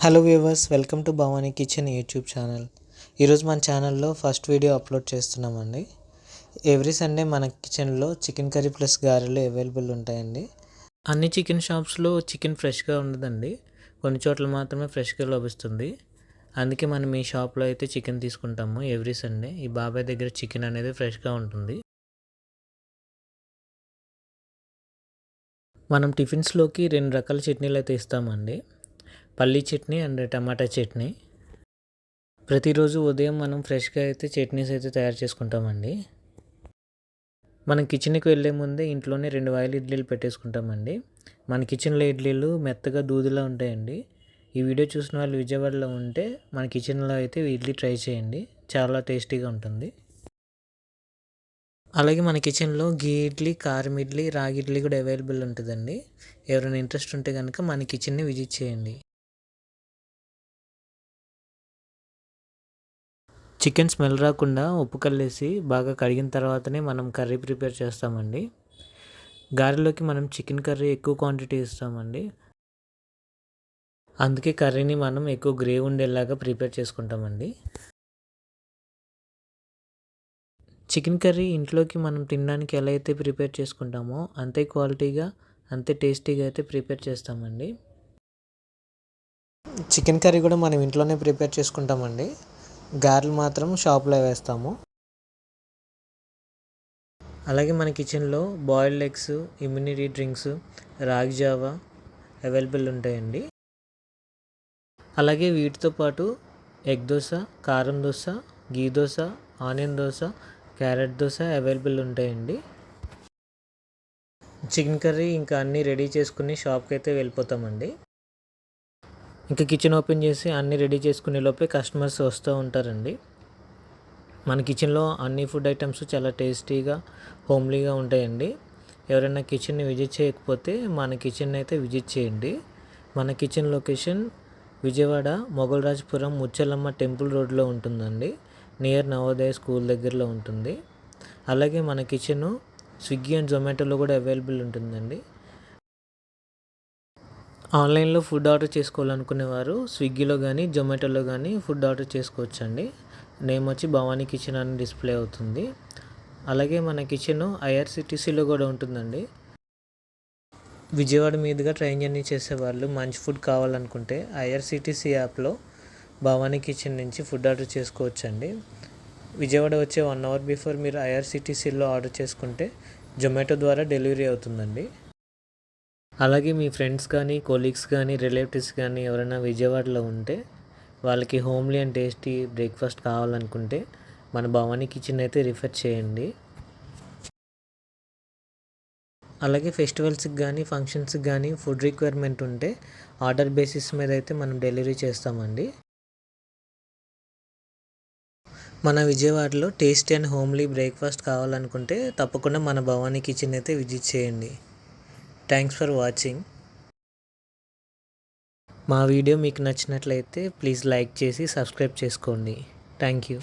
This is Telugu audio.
Hello viewers, welcome to Bhavani kitchen YouTube channel. ఈరోజు మన ఛానల్లో ఫస్ట్ వీడియో అప్లోడ్ చేస్తున్నామండి. ఎవ్రీ సండే మన కిచెన్లో చికెన్ కర్రీ ప్లస్ గారెలు అవైలబుల్ ఉంటాయండి. అన్ని చికెన్ షాప్స్లో చికెన్ ఫ్రెష్గా ఉండదండి, కొన్ని చోట్ల మాత్రమే ఫ్రెష్గా లభిస్తుంది. అందుకే మనం ఈ షాప్లో అయితే చికెన్ తీసుకుంటాము ఎవ్రీ సండే. ఈ బాబాయ్ దగ్గర చికెన్ అనేది ఫ్రెష్గా ఉంటుంది. మనం టిఫిన్స్లోకి 2 రకాల చట్నీలు అయితే ఇస్తామండి, పల్లీ చట్నీ అండ్ టమాటా చట్నీ. ప్రతిరోజు ఉదయం మనం ఫ్రెష్గా అయితే చట్నీస్ అయితే తయారు చేసుకుంటామండి. మనం కిచెన్కి వెళ్ళే ముందే ఇంట్లోనే 2 ఆయిల్ ఇడ్లీలు పెట్టేసుకుంటామండి. మన కిచెన్లో ఇడ్లీలు మెత్తగా దూదిలా ఉంటాయండి. ఈ వీడియో చూసిన వాళ్ళు విజయవాడలో ఉంటే మన కిచెన్లో అయితే ఇడ్లీ ట్రై చేయండి, చాలా టేస్టీగా ఉంటుంది. అలాగే మన కిచెన్లో ఘీ ఇడ్లీ, కారం ఇడ్లీ, రాగి ఇడ్లీ కూడా అవైలబుల్ ఉంటుందండి. ఎవరైనా ఇంట్రెస్ట్ ఉంటే కనుక మన కిచెన్ని విజిట్ చేయండి. చికెన్ స్మెల్ రాకుండా ఉప్పు కల్లేసి బాగా కడిగిన తర్వాతనే మనం కర్రీ ప్రిపేర్ చేస్తామండి. గారెలోకి మనం చికెన్ కర్రీ ఎక్కువ క్వాంటిటీ ఇస్తామండి, అందుకే కర్రీని మనం ఎక్కువ గ్రేవీ ఉండేలాగా ప్రిపేర్ చేసుకుంటామండి. చికెన్ కర్రీ ఇంట్లోకి మనం తినడానికి ఎలా అయితే ప్రిపేర్ చేసుకుంటామో అంతే క్వాలిటీగా, అంతే టేస్టీగా అయితే ప్రిపేర్ చేస్తామండి. చికెన్ కర్రీ కూడా మనం ఇంట్లోనే ప్రిపేర్ చేసుకుంటామండి. గారెలు మాత్రం షాప్లో వేస్తాము. అలాగే మన కిచెన్లో boiled eggs, immunity drinks, ragi జావా అవైలబుల్ ఉంటాయండి. అలాగే వీటితో పాటు ఎగ్ దోశ, కారం dosa, ghee dosa, onion dosa, carrot dosa available ఉంటాయండి. చికెన్ కర్రీ ఇంకా అన్నీ రెడీ చేసుకుని షాప్కి అయితే వెళ్ళిపోతామండి. ఇంకా కిచెన్ ఓపెన్ చేసి అన్నీ రెడీ చేసుకునే లోపే కస్టమర్స్ వస్తూ ఉంటారండి. మన కిచెన్లో అన్ని ఫుడ్ ఐటమ్స్ చాలా టేస్టీగా, హోమ్లీగా ఉంటాయండి. ఎవరైనా కిచెన్ని విజిట్ చేయకపోతే మన కిచెన్ అయితే విజిట్ చేయండి. మన kitchen location Vijayawada Mogalrajapuram Muchchalamma temple రోడ్లో ఉంటుందండి, నియర్ నవోదయ స్కూల్ దగ్గరలో ఉంటుంది. అలాగే మన కిచెను స్విగ్గీ అండ్ జొమాటోలో కూడా అవైలబుల్ ఉంటుందండి. ఆన్లైన్లో ఫుడ్ ఆర్డర్ చేసుకోవాలనుకునేవారు స్విగ్గీలో కానీ జొమాటోలో కానీ ఫుడ్ ఆర్డర్ చేసుకోవచ్చండి. నేమ్ వచ్చి భవానీ కిచెన్ అని డిస్ప్లే అవుతుంది. అలాగే మన కిచెన్ ఐఆర్సిటీసీలో కూడా ఉంటుందండి. విజయవాడ మీదుగా ట్రైన్ జర్నీ చేసేవాళ్ళు మంచి ఫుడ్ కావాలనుకుంటే ఐఆర్సిటీసీ యాప్లో భవానీ కిచెన్ నుంచి ఫుడ్ ఆర్డర్ చేసుకోవచ్చండి. విజయవాడ వచ్చే 1 అవర్ బిఫోర్ మీరు ఐఆర్సిటీసీలో ఆర్డర్ చేసుకుంటే జొమాటో ద్వారా డెలివరీ అవుతుందండి. అలాగే మీ ఫ్రెండ్స్ కానీ, కొలీగ్స్ కానీ, రిలేటివ్స్ కానీ ఎవరైనా విజయవాడలో ఉంటే వాళ్ళకి హోమ్లీ అండ్ టేస్టీ బ్రేక్ఫాస్ట్ కావాలనుకుంటే మన భవానీ కిచెన్ అయితే రిఫర్ చేయండి. అలాగే ఫెస్టివల్స్కి కానీ, ఫంక్షన్స్కి కానీ ఫుడ్ రిక్వైర్మెంట్ ఉంటే ఆర్డర్ బేసిస్ మీద అయితే మనం డెలివరీ చేస్తామండి. మన విజయవాడలో టేస్టీ అండ్ హోమ్లీ బ్రేక్ఫాస్ట్ కావాలనుకుంటే తప్పకుండా మన భవానీ కిచెన్ అయితే విజిట్ చేయండి. Thanks for watching. మా వీడియో మీకు నచ్చినట్లయితే ప్లీజ్ లైక్ చేసి సబ్స్క్రైబ్ చేసుకోండి. Thank you.